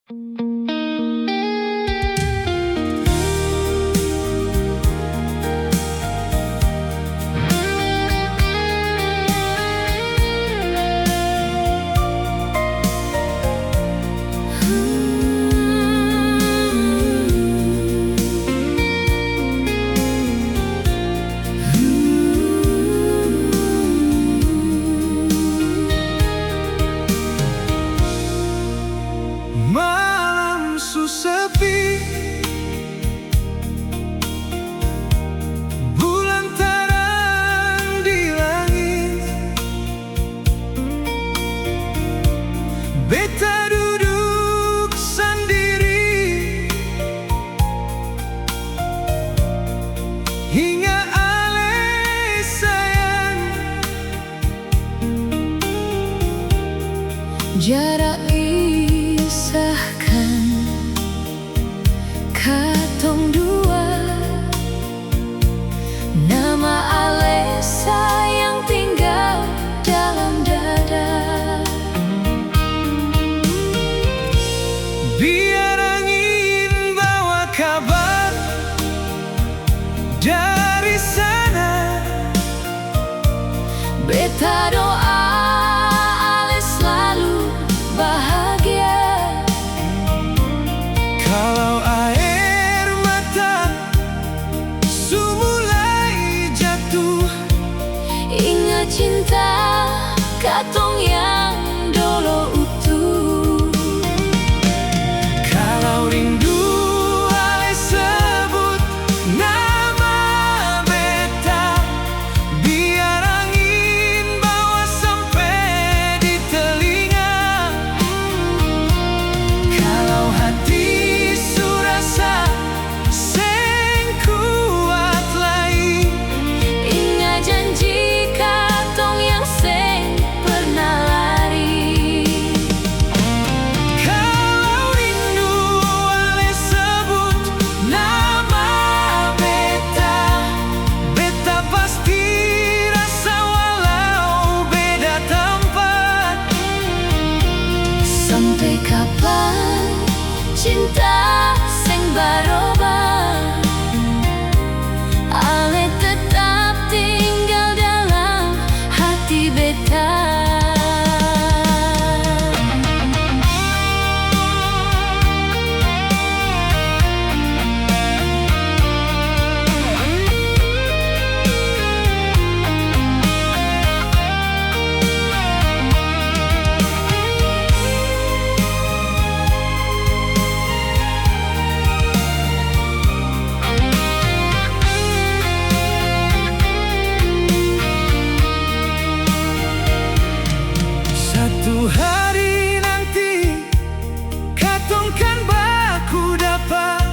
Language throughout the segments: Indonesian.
Malam sepi, bulan terang di langit. Beta duduk sendiri hingga alay sayang. Jarak pisahkan katong dua, nama alay sayang tinggal dalam dada. Biar angin bawa kabar dari sana, Beta doa alay selalu bahagia. kalau air mata sumulai jatuh, Ingat cinta katong yang dulu utuh. kalau rindu alay sebut nama beta, biar angin bawa sampai di telinga. Kalau hati surasa seng kuat lagi, Ingat janji katong yang seng pernah lari. kalau rindu alay sebut nama beta, beta pasti rasa walau beda tempat. Sampai kapan cinta seng barubah, alay tetap tinggal dalam hati beta. Satu hari nanti katong kan baku dapat,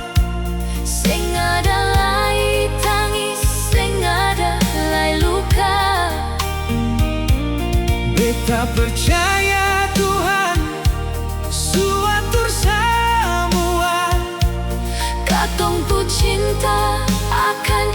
Seng ada lagi tangis, seng ada lagi luka. beta percaya Tuhan suatur semua. Katong tu cinta akan